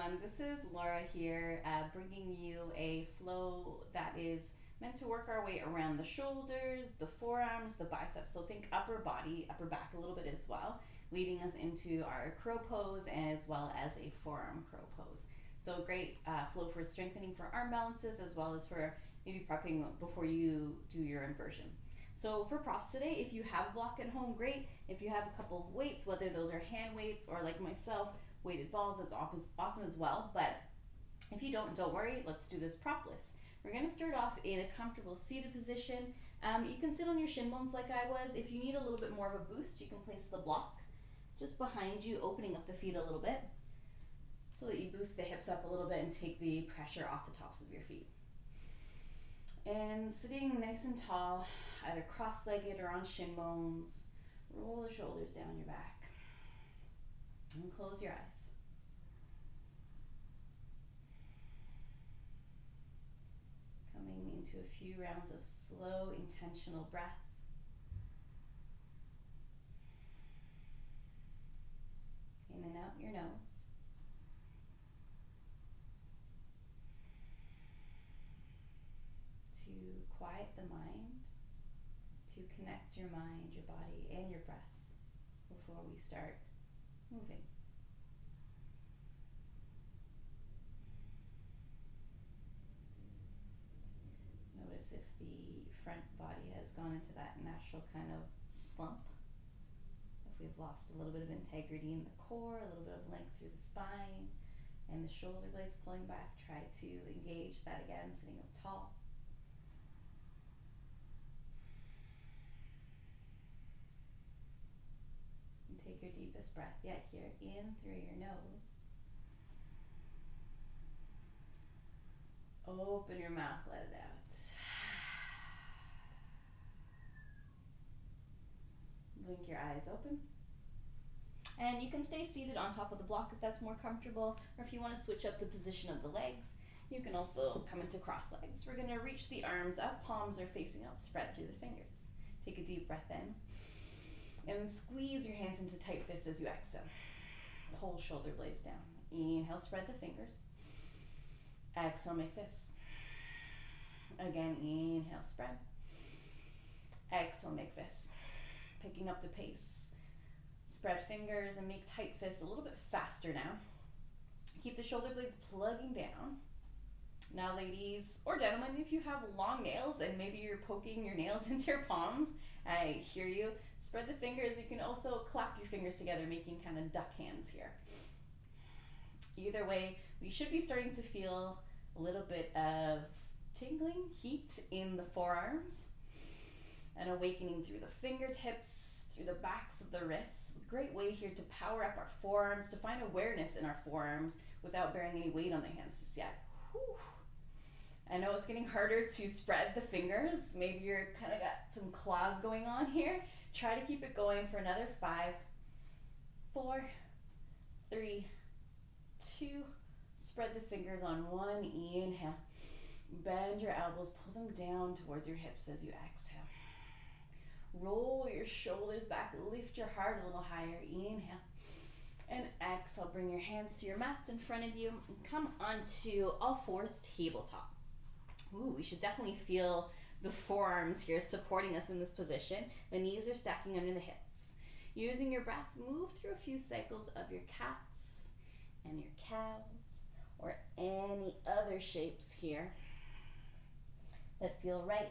everyone. This is Laura here, bringing you a flow that is meant to work our way around the shoulders, the forearms, the biceps. So think upper body, upper back a little bit as well, leading us into our crow pose as well as a forearm crow pose. So great flow for strengthening for arm balances as well as for maybe prepping before you do your inversion. So for props today, if you have a block at home, great. If you have a couple of weights, whether those are hand weights or like myself, weighted balls, that's awesome as well. But if you don't worry, let's do this propless. We're going to start off in a comfortable seated position. You can sit on your shin bones like I was. If you need a little bit more of a boost, you can place the block just behind you, opening up the feet a little bit so that you boost the hips up a little bit and take the pressure off the tops of your feet. And sitting nice and tall, either cross-legged or on shin bones, roll the shoulders down your back and close your eyes. Coming into a few rounds of slow, intentional breath. In and out your nose. To quiet the mind, to connect your mind, your body, and your breath before we start moving. Notice if the front body has gone into that natural kind of slump. If we've lost a little bit of integrity in the core, a little bit of length through the spine, and the shoulder blades pulling back, try to engage that again, sitting up tall. And take your deepest breath yet here, in through your nose. Open your mouth, let it out. Blink your eyes open. And you can stay seated on top of the block if that's more comfortable, or if you want to switch up the position of the legs, you can also come into cross legs. We're going to reach the arms up, palms are facing up, spread through the fingers. Take a deep breath in, and then squeeze your hands into tight fists as you exhale. Pull shoulder blades down. Inhale, spread the fingers. Exhale, make fists. Again, inhale, spread. Exhale, make fists. Picking up the pace. Spread fingers and make tight fists a little bit faster now. Keep the shoulder blades plugging down. Now, ladies or gentlemen, if you have long nails and maybe you're poking your nails into your palms, I hear you. Spread the fingers. You can also clap your fingers together, making kind of duck hands here. Either way, we should be starting to feel a little bit of tingling heat in the forearms and awakening through the fingertips, through the backs of the wrists. Great way here to power up our forearms, to find awareness in our forearms without bearing any weight on the hands just yet. Whew. I know it's getting harder to spread the fingers. Maybe you're kind of got some claws going on here. Try to keep it going for another 5, 4, 3, 2. Spread the fingers on 1. Inhale. Bend your elbows, pull them down towards your hips as you exhale. Roll your shoulders back, lift your heart a little higher. Inhale. And exhale, bring your hands to your mats in front of you and come onto all fours, tabletop. Ooh, we should definitely feel the forearms here supporting us in this position. The knees are stacking under the hips. Using your breath, move through a few cycles of your cats and your cows or any other shapes here that feel right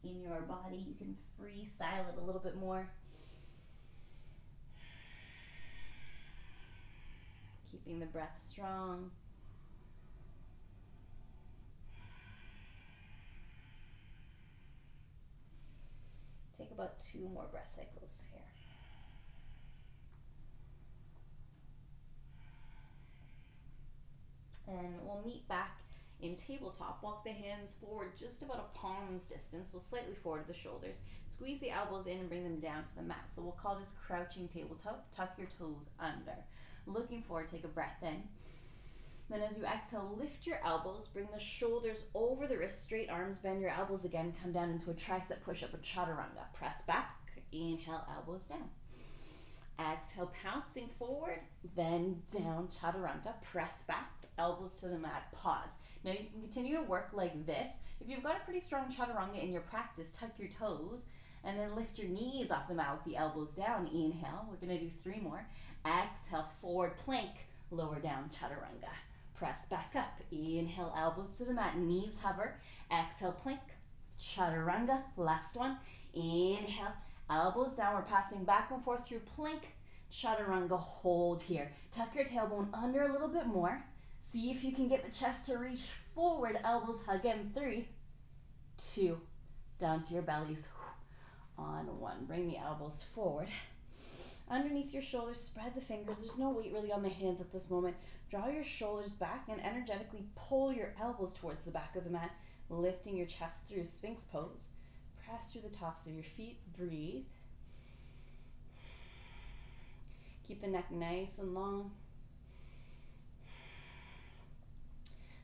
in your body. You can freestyle it a little bit more. Keeping the breath strong. Take about 2 more breath cycles here. And we'll meet back in tabletop. Walk the hands forward just about a palm's distance, so slightly forward of the shoulders. Squeeze the elbows in and bring them down to the mat. So we'll call this crouching tabletop. Tuck your toes under. Looking forward, take a breath in. Then as you exhale, lift your elbows, bring the shoulders over the wrists, straight arms, bend your elbows again, come down into a tricep push-up, a chaturanga. Press back, inhale, elbows down. Exhale, pouncing forward, then down, chaturanga, press back, elbows to the mat, pause. Now you can continue to work like this. If you've got a pretty strong chaturanga in your practice, tuck your toes and then lift your knees off the mat with the elbows down. Inhale, we're gonna do 3 more. Exhale, forward plank, lower down, chaturanga. Press back up, inhale, elbows to the mat, knees hover. Exhale, plank, chaturanga, last one. Inhale, elbows down, we're passing back and forth through plank, chaturanga, hold here. Tuck your tailbone under a little bit more. See if you can get the chest to reach forward, elbows hug in. 3, 2, down to your bellies. On 1, bring the elbows forward. Underneath your shoulders, spread the fingers. There's no weight really on the hands at this moment. Draw your shoulders back and energetically pull your elbows towards the back of the mat, lifting your chest through Sphinx pose. Press through the tops of your feet. Breathe. Keep the neck nice and long.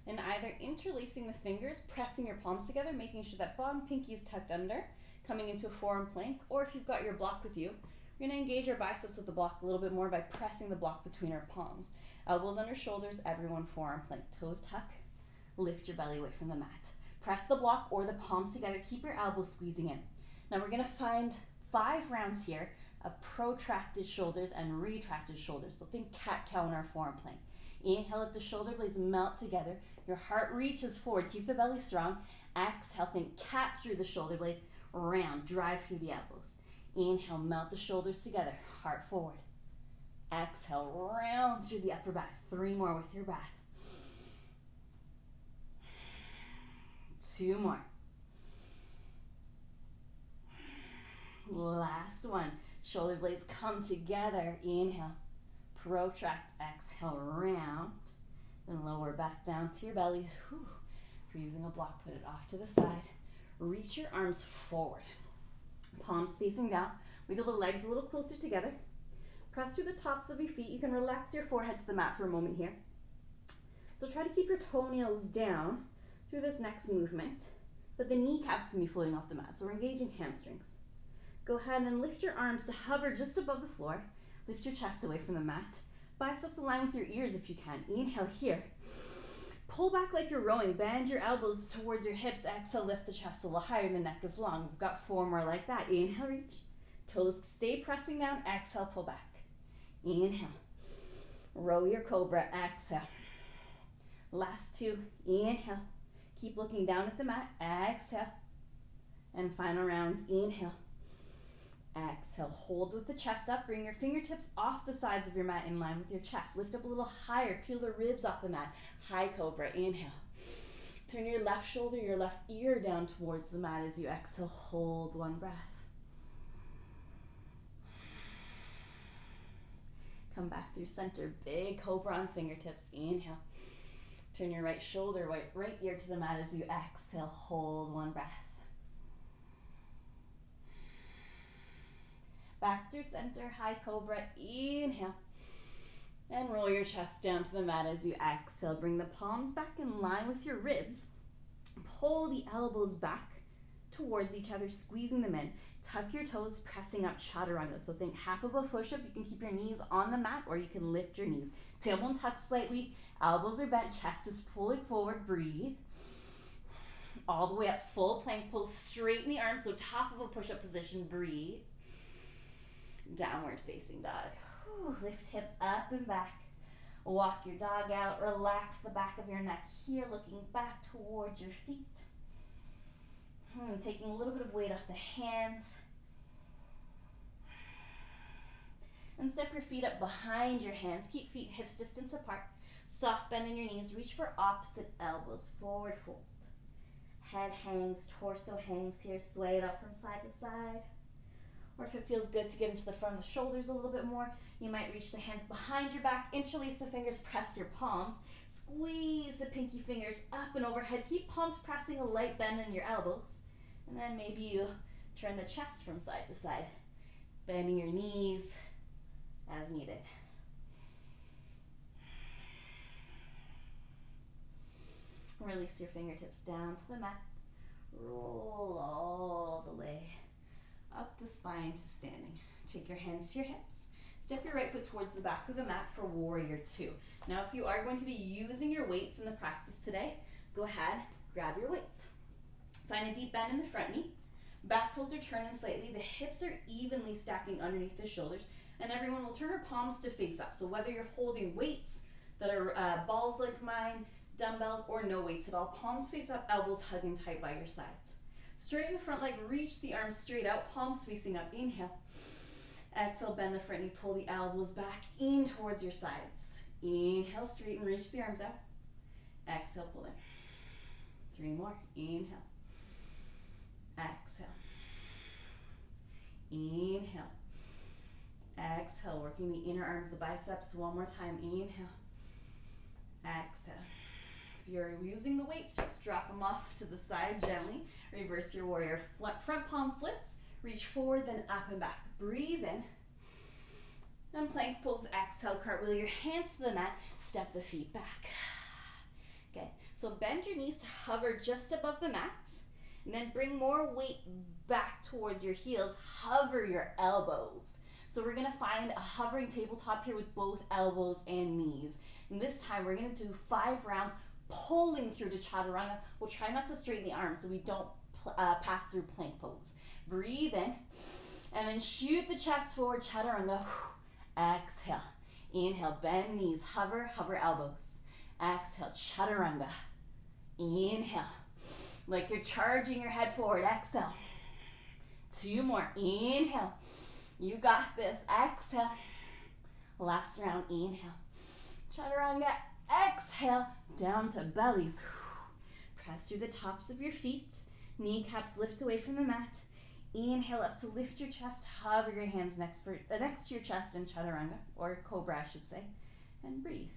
And either interlacing the fingers, pressing your palms together, making sure that bottom pinky is tucked under, coming into a forearm plank, or if you've got your block with you, we're going to engage our biceps with the block a little bit more by pressing the block between our palms. Elbows under shoulders, everyone forearm plank. Toes tuck, lift your belly away from the mat. Press the block or the palms together, keep your elbows squeezing in. Now we're going to find 5 rounds here of protracted shoulders and retracted shoulders. So think cat-cow in our forearm plank. Inhale, let the shoulder blades melt together. Your heart reaches forward, keep the belly strong. Exhale, think cat through the shoulder blades, round, drive through the elbows. Inhale, melt the shoulders together, heart forward. Exhale, round through the upper back. 3 more with your breath. 2 more. Last one. Shoulder blades come together. Inhale, protract, exhale, round. Then lower back down to your belly. Whew. If you're using a block, put it off to the side. Reach your arms forward. Palms facing down. Wiggle the legs a little closer together. Press through the tops of your feet. You can relax your forehead to the mat for a moment here. So try to keep your toenails down through this next movement, but the kneecaps can be floating off the mat, so we're engaging hamstrings. Go ahead and lift your arms to hover just above the floor. Lift your chest away from the mat. Biceps align with your ears if you can. Inhale here. Pull back like you're rowing. Bend your elbows towards your hips. Exhale, lift the chest a little higher. The neck is long. We've got 4 more like that. Inhale, reach. Toes stay pressing down. Exhale, pull back. Inhale. Row your cobra. Exhale. Last 2. Inhale. Keep looking down at the mat. Exhale. And final round. Inhale. Exhale. Hold with the chest up. Bring your fingertips off the sides of your mat in line with your chest. Lift up a little higher. Peel the ribs off the mat. High cobra. Inhale. Turn your left shoulder, your left ear down towards the mat as you exhale. Hold 1 breath. Come back through center. Big cobra on fingertips. Inhale. Turn your right shoulder, right ear to the mat as you exhale. Hold 1 breath. Back through center, high cobra. Inhale. And roll your chest down to the mat as you exhale. Bring the palms back in line with your ribs. Pull the elbows back towards each other, squeezing them in. Tuck your toes, pressing up chaturanga. So think half of a push-up. You can keep your knees on the mat or you can lift your knees. Tailbone tucked slightly. Elbows are bent. Chest is pulling forward. Breathe. All the way up. Full plank. Pull straighten the arms. So top of a push-up position. Breathe. Downward facing dog. Whew. Lift hips up and back. Walk your dog out. Relax the back of your neck here, looking back towards your feet. Taking a little bit of weight off the hands. And step your feet up behind your hands. Keep feet hips distance apart. Soft bend in your knees. Reach for opposite elbows. Forward fold. Head hangs, torso hangs here. Sway it up from side to side. Or if it feels good to get into the front of the shoulders a little bit more, you might reach the hands behind your back, interlace the fingers, press your palms, squeeze the pinky fingers up and overhead. Keep palms pressing, a light bend in your elbows. And then maybe you turn the chest from side to side, bending your knees as needed. Release your fingertips down to the mat. Roll all the way up the spine to standing. Take your hands to your hips. Step your right foot towards the back of the mat for warrior two. Now, if you are going to be using your weights in the practice today, go ahead, grab your weights. Find a deep bend in the front knee. Back toes are turning slightly. The hips are evenly stacking underneath the shoulders. And everyone will turn our palms to face up. So whether you're holding weights that are balls like mine, dumbbells, or no weights at all, palms face up, elbows hugging tight by your sides. Straighten the front leg, reach the arms straight out, palms facing up. Inhale. Exhale, bend the front knee, pull the elbows back in towards your sides. Inhale, straighten, reach the arms out. Exhale, pull in. 3 more. Inhale. Exhale. Inhale. Exhale, working the inner arms, the biceps. 1 more time. Inhale. Exhale. If you're using the weights, just drop them off to the side gently. Reverse your warrior. Front palm flips. Reach forward, then up and back. Breathe in. And plank pose. Exhale, cartwheel your hands to the mat. Step the feet back. Okay, so bend your knees to hover just above the mat. And then bring more weight back towards your heels. Hover your elbows. So we're gonna find a hovering tabletop here with both elbows and knees. And this time we're gonna do 5 rounds pulling through to chaturanga. We'll try not to straighten the arms so we don't pass through plank pose. Breathe in, and then shoot the chest forward, chaturanga. Exhale. Inhale, bend knees, hover elbows. Exhale, chaturanga. Inhale. Like you're charging your head forward. Exhale. 2 more. Inhale. You got this. Exhale. Last round. Inhale. Chaturanga. Exhale. Down to bellies. Press through the tops of your feet. Kneecaps lift away from the mat. Inhale up to lift your chest. Hover your hands next to your chest in chaturanga, or cobra I should say. And breathe.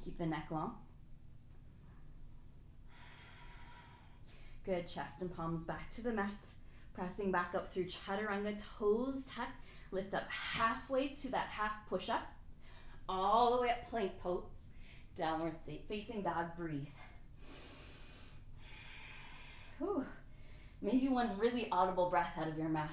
Keep the neck long. Good, chest and palms back to the mat. Pressing back up through chaturanga, toes tuck. Lift up halfway to that half push-up. All the way up plank pose. Downward facing dog, breathe. Whew. Maybe one really audible breath out of your mouth.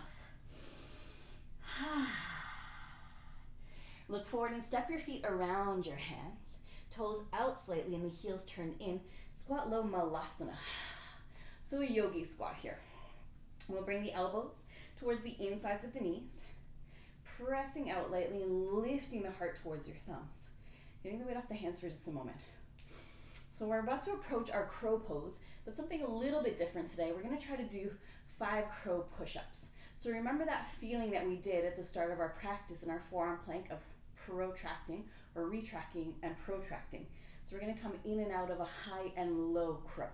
Look forward and step your feet around your hands. Toes out slightly and the heels turn in. Squat low malasana. So a yogi squat here. We'll bring the elbows towards the insides of the knees. Pressing out lightly and lifting the heart towards your thumbs. Getting the weight off the hands for just a moment. So we're about to approach our crow pose, but something a little bit different today. We're gonna try to do 5 crow push-ups. So remember that feeling that we did at the start of our practice in our forearm plank of protracting or retracting and protracting. So we're gonna come in and out of a high and low crow.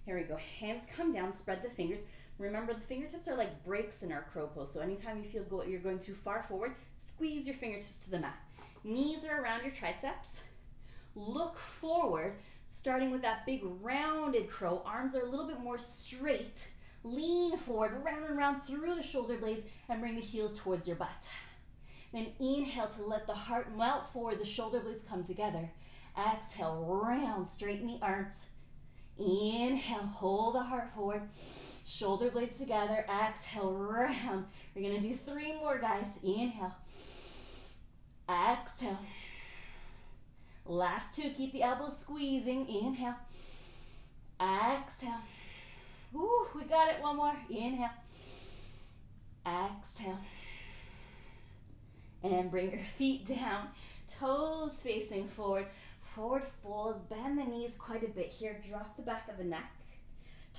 Here we go, hands come down, spread the fingers. Remember the fingertips are like brakes in our crow pose. So anytime you feel you're going too far forward, squeeze your fingertips to the mat. Knees are around your triceps. Look forward, starting with that big rounded crow. Arms are a little bit more straight. Lean forward, round and round through the shoulder blades and bring the heels towards your butt. Then inhale to let the heart melt forward, the shoulder blades come together. Exhale, round, straighten the arms. Inhale, hold the heart forward. Shoulder blades together. Exhale, round. We're gonna do 3 more, guys. Inhale. Exhale. Last 2, keep the elbows squeezing. Inhale. Exhale. Woo, we got it. 1 more. Inhale. Exhale. And bring your feet down. Toes facing forward. Forward folds. Bend the knees quite a bit here. Drop the back of the neck.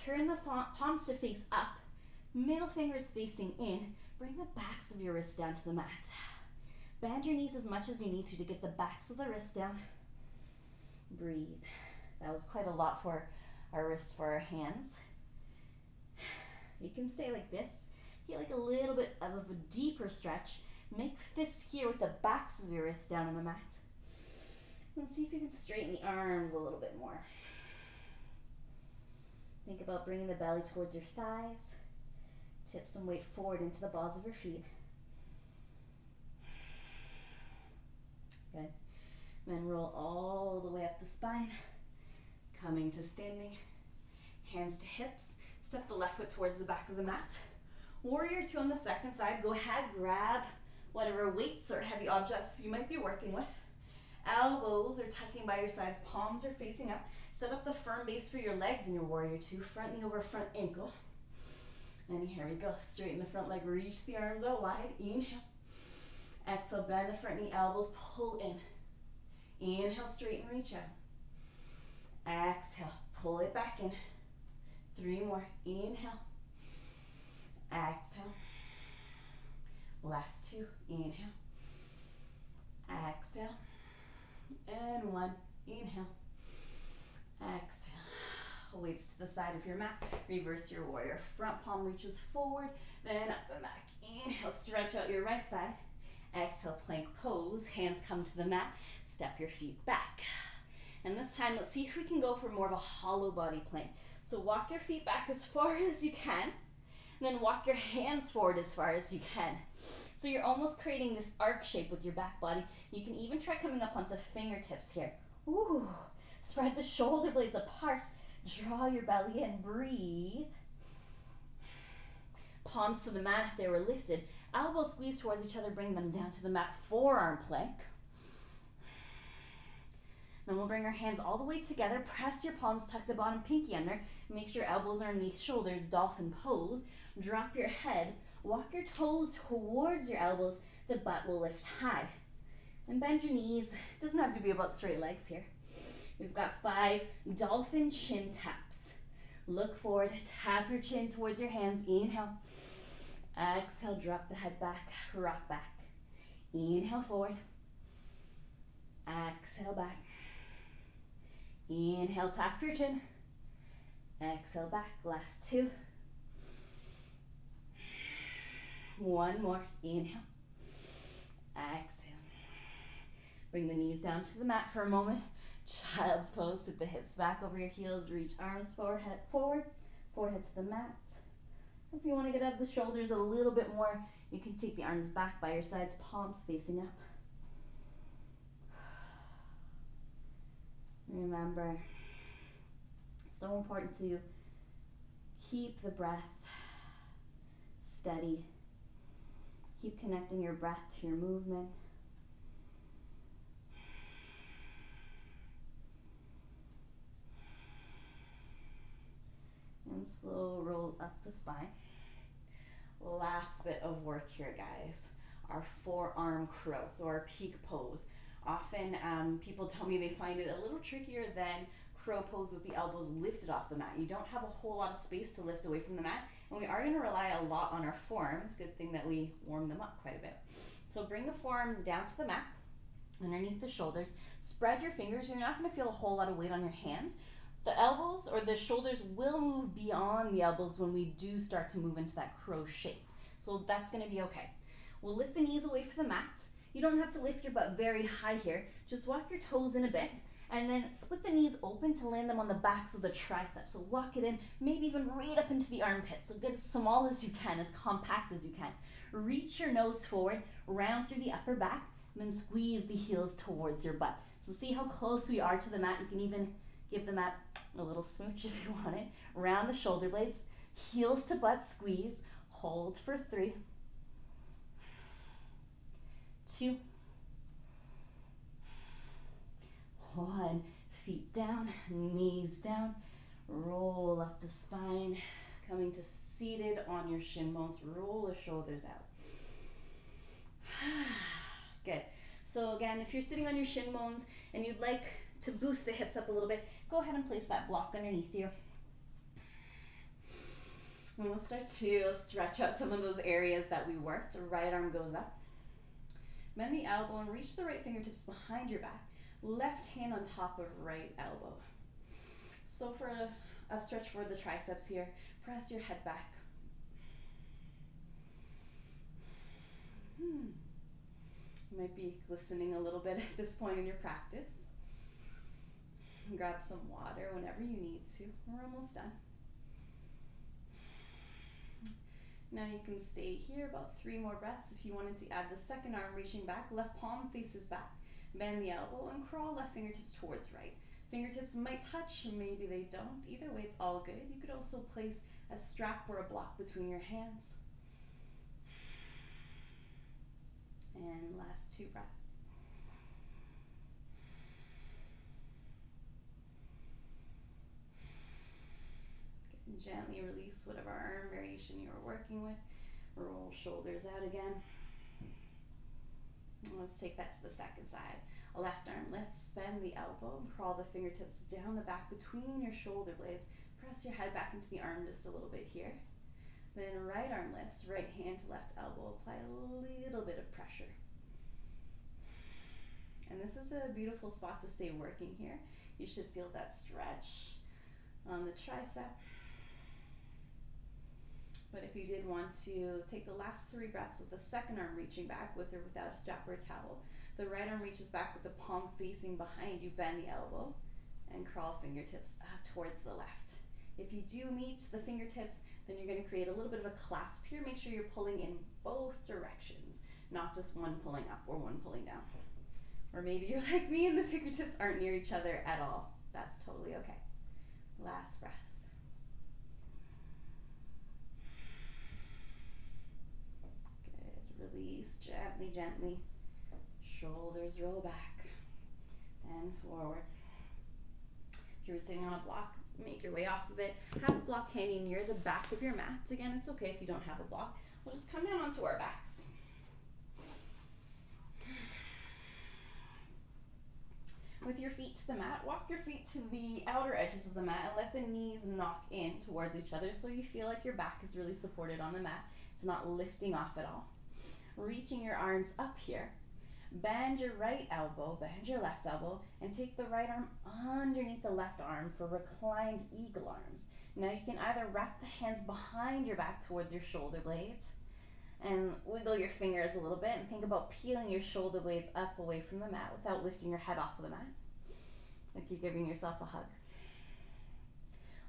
Turn the palms to face up. Middle fingers facing in. Bring the backs of your wrists down to the mat. Bend your knees as much as you need to get the backs of the wrists down. Breathe. That was quite a lot for our wrists, for our hands. You can stay like this. Feel like a little bit of a deeper stretch. Make fists here with the backs of your wrists down on the mat. And see if you can straighten the arms a little bit more. Think about bringing the belly towards your thighs. Tip some weight forward into the balls of your feet. Good. Then roll all the way up the spine. Coming to standing. Hands to hips. Step the left foot towards the back of the mat. Warrior two on the second side. Go ahead, grab whatever weights or heavy objects you might be working with. Elbows are tucking by your sides, palms are facing up. Set up the firm base for your legs in your warrior two. Front knee over front ankle. And here we go. Straighten the front leg, reach the arms out wide. Inhale. Exhale, bend the front knee, elbows pull in. Inhale, straighten, reach out. Exhale, pull it back in. 3 more. Inhale. Exhale. Last 2. Inhale. Exhale. And 1. Inhale. Exhale. Weights to the side of your mat. Reverse your warrior. Front palm reaches forward, then up and back. Inhale, stretch out your right side. Exhale, plank pose. Hands come to the mat. Step your feet back. And this time, let's see if we can go for more of a hollow body plank. So walk your feet back as far as you can, and then walk your hands forward as far as you can. So you're almost creating this arc shape with your back body. You can even try coming up onto fingertips here. Ooh. Spread the shoulder blades apart. Draw your belly in. Breathe. Palms to the mat if they were lifted. Elbows squeeze towards each other. Bring them down to the mat. Forearm plank. Then we'll bring our hands all the way together. Press your palms, tuck the bottom pinky under. Make sure elbows are underneath shoulders, dolphin pose. Drop your head. Walk your toes towards your elbows. The butt will lift high. And bend your knees. It doesn't have to be about straight legs here. We've got 5 dolphin chin taps. Look forward, tap your chin towards your hands. Inhale. Exhale, drop the head back, rock back. Inhale forward. Exhale back. Inhale, tap your chin. Exhale back, last 2. 1 more, inhale. Exhale. Bring the knees down to the mat for a moment. Child's pose, sit the hips back over your heels, reach arms forehead forward, forehead to the mat. If you want to get up the shoulders a little bit more, you can take the arms back by your sides, palms facing up. Remember, it's so important to keep the breath steady. Keep connecting your breath to your movement. And slow roll up the spine. Last bit of work here, guys. Our forearm crow, so our peak pose. Often people tell me they find it a little trickier than crow pose with the elbows lifted off the mat. You don't have a whole lot of space to lift away from the mat, and we are going to rely a lot on our forearms. Good thing that we warm them up quite a bit. So bring the forearms down to the mat, underneath the shoulders. Spread your fingers. You're not going to feel a whole lot of weight on your hands. The elbows or the shoulders will move beyond the elbows when we do start to move into that crow shape. So that's going to be okay. We'll lift the knees away from the mat. You don't have to lift your butt very high here. Just walk your toes in a bit and then split the knees open to land them on the backs of the triceps. So walk it in, maybe even right up into the armpits. So get as small as you can, as compact as you can. Reach your nose forward, round through the upper back, and then squeeze the heels towards your butt. So see how close we are to the mat. You can even give the mat a little smooch if you want it. Round the shoulder blades, heels to butt, squeeze. Hold for 3, 2, 1. Feet down, knees down. Roll up the spine, coming to seated on your shin bones. Roll the shoulders out. Good. So again, if you're sitting on your shin bones and you'd like to boost the hips up a little bit, go ahead and place that block underneath you. And we'll start to stretch out some of those areas that we worked. Right arm goes up. Bend the elbow and reach the right fingertips behind your back. Left hand on top of right elbow. So for a stretch for the triceps here, press your head back. You might be glistening a little bit at this point in your practice. Grab some water whenever you need to. We're almost done. Now you can stay here about 3 more breaths. If you wanted to add the second arm reaching back, left palm faces back. Bend the elbow and crawl left fingertips towards right. Fingertips might touch, maybe they don't. Either way, it's all good. You could also place a strap or a block between your hands. And last 2 breaths. Gently release whatever arm variation you were working with. Roll shoulders out again. And let's take that to the second side. Left arm lifts, bend the elbow, and crawl the fingertips down the back between your shoulder blades. Press your head back into the arm just a little bit here. Then right arm lifts, right hand to left elbow. Apply a little bit of pressure. And this is a beautiful spot to stay working here. You should feel that stretch on the tricep. But if you did want to take the last 3 breaths with the second arm reaching back with or without a strap or a towel, the right arm reaches back with the palm facing behind you, bend the elbow, and crawl fingertips up towards the left. If you do meet the fingertips, then you're going to create a little bit of a clasp here. Make sure you're pulling in both directions, not just one pulling up or one pulling down. Or maybe you're like me and the fingertips aren't near each other at all. That's totally okay. Last breath. Good. Release gently, gently. Shoulders roll back and forward. If you were sitting on a block, make your way off of it. Have a block hanging near the back of your mat. Again, it's okay if you don't have a block. We'll just come down onto our backs. With your feet to the mat, walk your feet to the outer edges of the mat and let the knees knock in towards each other so you feel like your back is really supported on the mat. It's not lifting off at all. Reaching your arms up here. Bend your right elbow, bend your left elbow, and take the right arm underneath the left arm for reclined eagle arms. Now you can either wrap the hands behind your back towards your shoulder blades and wiggle your fingers a little bit and think about peeling your shoulder blades up away from the mat without lifting your head off of the mat. Like you're giving yourself a hug.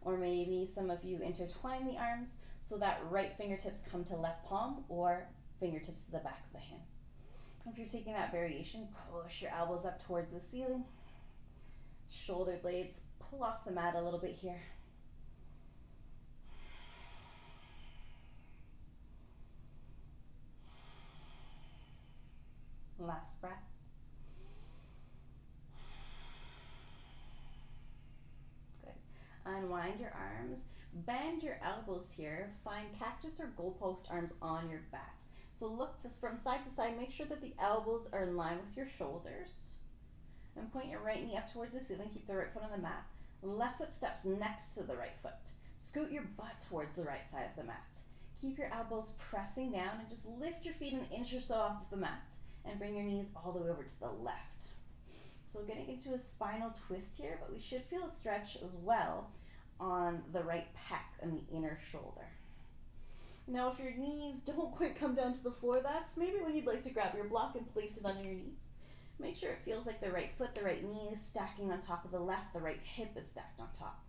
Or maybe some of you intertwine the arms so that right fingertips come to left palm or fingertips to the back of the hand. If you're taking that variation, push your elbows up towards the ceiling. Shoulder blades pull off the mat a little bit here. Last breath. Good. Unwind your arms. Bend your elbows here. Find cactus or goalpost arms on your backs. So look from side to side. Make sure that the elbows are in line with your shoulders. And point your right knee up towards the ceiling. Keep the right foot on the mat. Left foot steps next to the right foot. Scoot your butt towards the right side of the mat. Keep your elbows pressing down and just lift your feet an inch or so off of the mat. And bring your knees all the way over to the left. So getting into a spinal twist here, but we should feel a stretch as well on the right pec and the inner shoulder. Now if your knees don't quite come down to the floor, that's maybe when you'd like to grab your block and place it under your knees. Make sure it feels like the right foot, the right knee is stacking on top of the left, the right hip is stacked on top.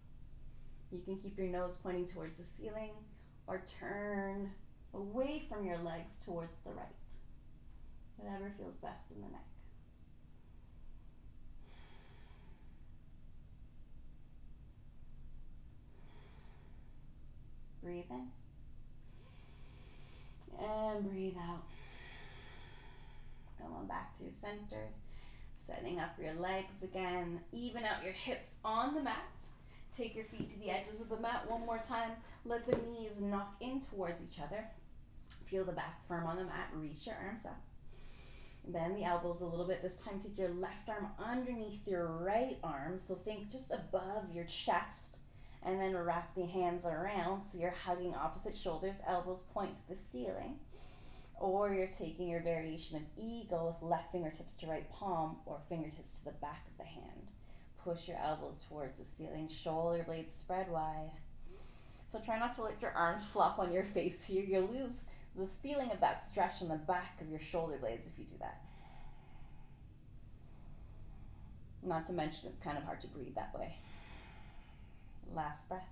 You can keep your nose pointing towards the ceiling or turn away from your legs towards the right. Whatever feels best in the neck. Breathe in. And breathe out. Come on back through center. Setting up your legs again. Even out your hips on the mat. Take your feet to the edges of the mat one more time. Let the knees knock in towards each other. Feel the back firm on the mat. Reach your arms up. Bend the elbows a little bit. This time take your left arm underneath your right arm. So think just above your chest. And then wrap the hands around so you're hugging opposite shoulders. Elbows point to the ceiling. Or you're taking your variation of eagle with left fingertips to right palm or fingertips to the back of the hand. Push your elbows towards the ceiling. Shoulder blades spread wide. So try not to let your arms flop on your face here. You'll lose this feeling of that stretch in the back of your shoulder blades if you do that. Not to mention it's kind of hard to breathe that way. Last breath.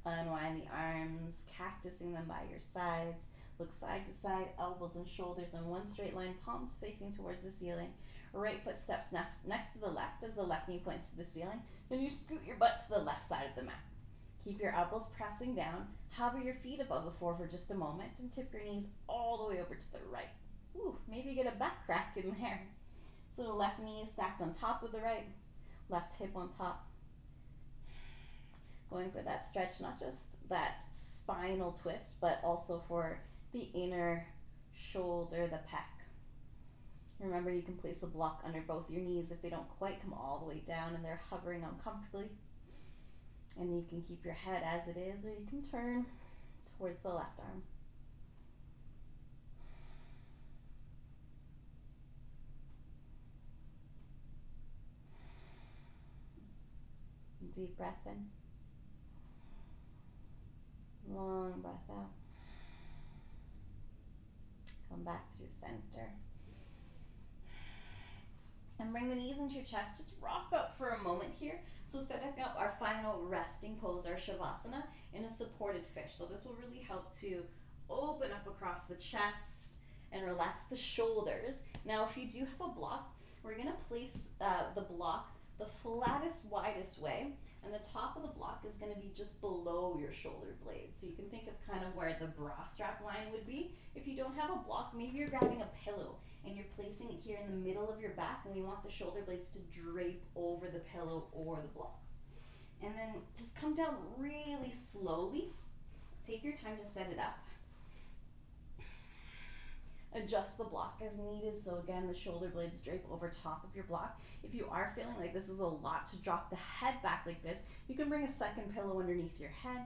Unwind the arms, cactusing them by your sides. Look side to side, elbows and shoulders in one straight line, palms facing towards the ceiling. Right foot steps next to the left as the left knee points to the ceiling. Then you scoot your butt to the left side of the mat. Keep your elbows pressing down. Hover your feet above the floor for just a moment and tip your knees all the way over to the right. Ooh, maybe get a back crack in there. So the left knee is stacked on top of the right, left hip on top. Going for that stretch, not just that spinal twist, but also for the inner shoulder, the pec. Remember, you can place a block under both your knees if they don't quite come all the way down and they're hovering uncomfortably. And you can keep your head as it is, or you can turn towards the left arm. Deep breath in. Long breath out. Come back through center. And bring the knees into your chest. Just rock up for a moment here. So setting up our final resting pose, our Shavasana, in a supported fish. So this will really help to open up across the chest and relax the shoulders. Now, if you do have a block, we're going to place the block the flattest, widest way. And the top of the block is going to be just below your shoulder blades. So you can think of kind of where the bra strap line would be. If you don't have a block, maybe you're grabbing a pillow and you're placing it here in the middle of your back, and we want the shoulder blades to drape over the pillow or the block. And then just come down really slowly. Take your time to set it up. Adjust the block as needed, so again the shoulder blades drape over top of your block. If you are feeling like this is a lot to drop the head back like this, you can bring a second pillow underneath your head.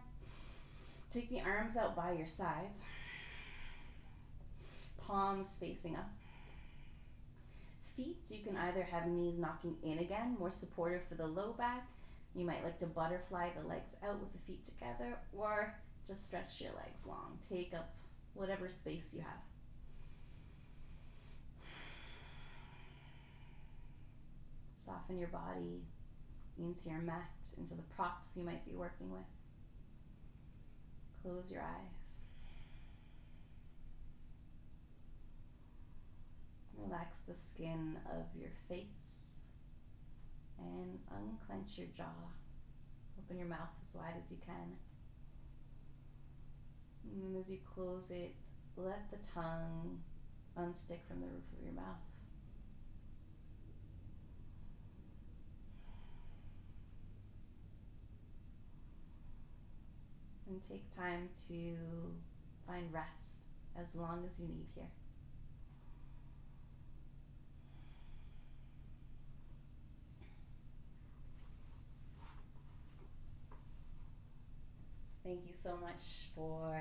Take the arms out by your sides, palms facing up. Feet, you can either have knees knocking in again, more supportive for the low back. You might like to butterfly the legs out with the feet together, or just stretch your legs long. Take up whatever space you have. Soften your body into your mat, into the props you might be working with. Close your eyes. Relax the skin of your face and unclench your jaw. Open your mouth as wide as you can. And as you close it, let the tongue unstick from the roof of your mouth. And take time to find rest as long as you need here. Thank you so much for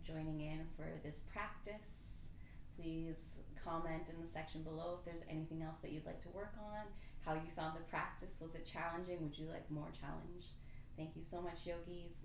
joining in for this practice. Please comment in the section below if there's anything else that you'd like to work on, how you found the practice. Was it challenging? Would you like more challenge? Thank you so much, yogis.